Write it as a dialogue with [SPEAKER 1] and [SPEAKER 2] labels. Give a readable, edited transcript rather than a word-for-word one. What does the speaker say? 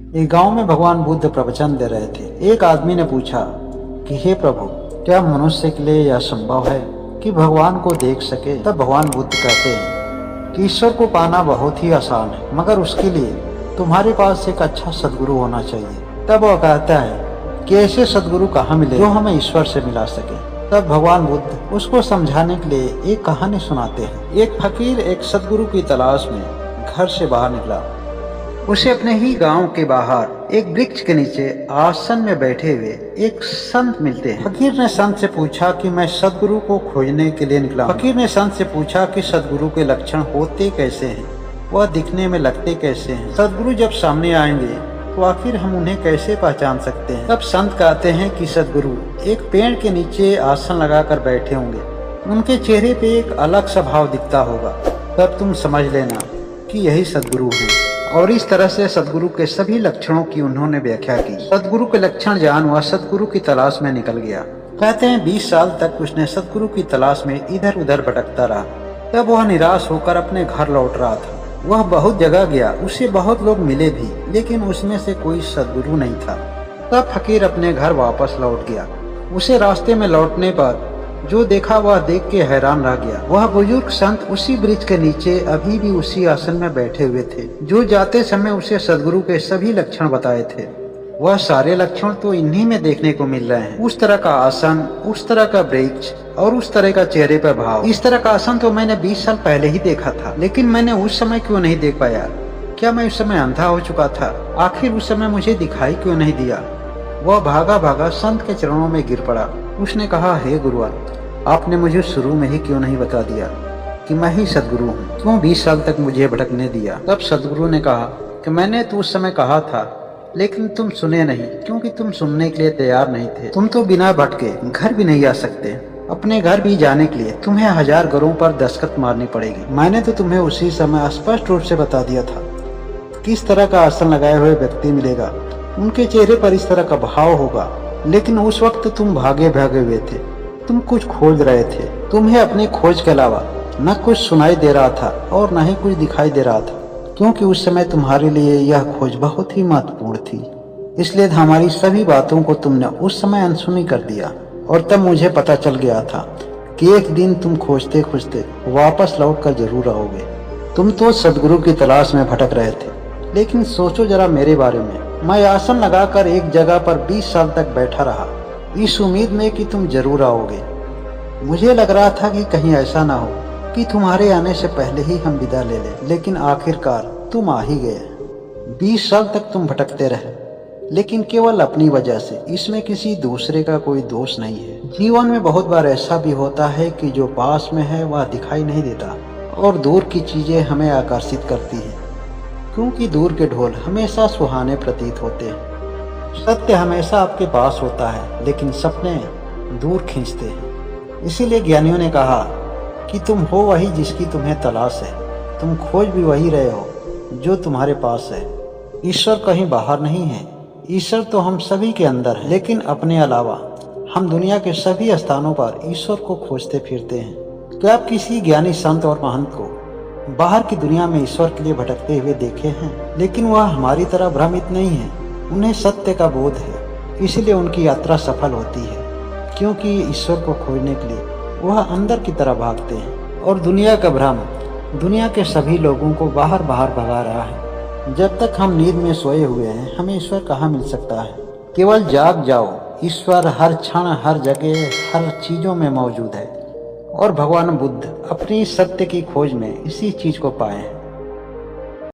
[SPEAKER 1] एक गांव में भगवान बुद्ध प्रवचन दे रहे थे। एक आदमी ने पूछा कि हे प्रभु, क्या मनुष्य के लिए यह संभव है कि भगवान को देख सके? तब भगवान बुद्ध कहते हैं कि ईश्वर को पाना बहुत ही आसान है, मगर उसके लिए तुम्हारे पास एक अच्छा सदगुरु होना चाहिए। तब वह कहता है कि ऐसे सदगुरु कहाँ मिले जो हमें ईश्वर से मिला सके। तब भगवान बुद्ध उसको समझाने के लिए एक कहानी सुनाते हैं। एक फकीर एक सदगुरु की तलाश में घर से बाहर निकला। उसे अपने ही गांव के बाहर एक वृक्ष के नीचे आसन में बैठे हुए एक संत मिलते हैं। फकीर ने संत से पूछा कि मैं सदगुरु को खोजने के लिए निकला। फकीर ने संत से पूछा कि सदगुरु के लक्षण होते कैसे हैं, वह दिखने में लगते कैसे हैं, सदगुरु जब सामने आएंगे तो आखिर हम उन्हें कैसे पहचान सकते हैं। तब संत कहते हैं कि सदगुरु एक पेड़ के नीचे आसन लगाकर बैठे होंगे, उनके चेहरे पे एक अलग सा भाव दिखता होगा, तब तुम समझ लेना कि यही सदगुरु है। और इस तरह से सदगुरु के सभी लक्षणों की उन्होंने व्याख्या की। सदगुरु के लक्षण जान वह सदगुरु की तलाश में निकल गया। कहते हैं 20 साल तक उसने सदगुरु की तलाश में इधर उधर भटकता रहा। तब वह निराश होकर अपने घर लौट रहा था। वह बहुत जगह गया, उसे बहुत लोग मिले भी, लेकिन उसमें से कोई सदगुरु नहीं था। तब फकीर अपने घर वापस लौट गया। उसे रास्ते में लौटने पर जो देखा वह देख के हैरान रह गया। वह बुजुर्ग संत उसी वृक्ष के नीचे अभी भी उसी आसन में बैठे हुए थे जो जाते समय उसे सदगुरु के सभी लक्षण बताए थे। वह सारे लक्षण तो इन्हीं में देखने को मिल रहे हैं। उस तरह का आसन, उस तरह का वृक्ष और उस तरह का चेहरे पर भाव। इस तरह का आसन तो मैंने 20 साल पहले ही देखा था, लेकिन मैंने उस समय क्यों नहीं देख पाया? क्या मैं उस समय अंधा हो चुका था? आखिर उस समय मुझे दिखाई क्यों नहीं दिया? वह भागा भागा संत के चरणों में गिर पड़ा। उसने कहा, हे गुरुवर, आपने मुझे शुरू में ही क्यों नहीं बता दिया कि मैं ही सदगुरु हूँ? क्यों 20 साल तक मुझे भटकने दिया? तब सदगुरु ने कहा कि मैंने तो उस समय कहा था, लेकिन तुम सुने नहीं, क्योंकि तुम सुनने के लिए तैयार नहीं थे। तुम तो बिना भटके घर भी नहीं आ सकते। अपने घर भी जाने के लिए तुम्हें 1000 घरों पर दस्तखत मारनी पड़ेगी। मैंने तो तुम्हें उसी समय स्पष्ट रूप से बता दिया था किस तरह का आसन लगाए हुए व्यक्ति मिलेगा, उनके चेहरे पर इस तरह का भाव होगा, लेकिन उस वक्त तुम भागे भागे हुए थे। तुम कुछ खोज रहे थे। तुम्हें अपनी खोज के अलावा न कुछ सुनाई दे रहा था और न ही कुछ दिखाई दे रहा था, क्योंकि उस समय तुम्हारे लिए यह खोज बहुत ही महत्वपूर्ण थी। इसलिए हमारी सभी बातों को तुमने उस समय अनसुनी कर दिया। और तब मुझे पता चल गया था कि एक दिन तुम खोजते खोजते वापस लौट कर जरूर आओगे। तुम तो सदगुरु की तलाश में भटक रहे थे, लेकिन सोचो जरा मेरे बारे में। मैं आसन लगाकर एक जगह पर 20 साल तक बैठा रहा, इस उम्मीद में कि तुम जरूर आओगे। मुझे लग रहा था कि कहीं ऐसा ना हो कि तुम्हारे आने से पहले ही हम विदा ले लें, लेकिन आखिरकार तुम आ ही गए। 20 साल तक तुम भटकते रहे, लेकिन केवल अपनी वजह से। इसमें किसी दूसरे का कोई दोष नहीं है। जीवन में बहुत बार ऐसा भी होता है कि जो पास में है वह दिखाई नहीं देता और दूर की चीजें हमें आकर्षित करती हैं, क्योंकि दूर के ढोल हमेशा सुहाने प्रतीत होते हैं। सत्य हमेशा आपके पास होता है, लेकिन सपने दूर खींचते हैं। इसीलिए ज्ञानियों ने कहा कि तुम हो वही जिसकी तुम्हें तलाश है। तुम खोज भी वही रहे हो जो तुम्हारे पास है। ईश्वर कहीं बाहर नहीं है, ईश्वर तो हम सभी के अंदर है। लेकिन अपने अलावा हम दुनिया के सभी स्थानों पर ईश्वर को खोजते फिरते हैं। क्या आप किसी ज्ञानी संत और महंत को बाहर की दुनिया में ईश्वर के लिए भटकते हुए देखे हैं? लेकिन वह हमारी तरह भ्रमित नहीं है। उन्हें सत्य का बोध है, इसलिए उनकी यात्रा सफल होती है, क्योंकि ईश्वर को खोजने के लिए वह अंदर की तरह भागते हैं। और दुनिया का भ्रम दुनिया के सभी लोगों को बाहर बाहर भगा रहा है। जब तक हम नींद में सोए हुए हैं, हमें ईश्वर कहाँ मिल सकता है? केवल जाग जाओ, ईश्वर हर क्षण, हर जगह, हर चीजों में मौजूद है। और भगवान बुद्ध अपनी सत्य की खोज में इसी चीज को पाए हैं।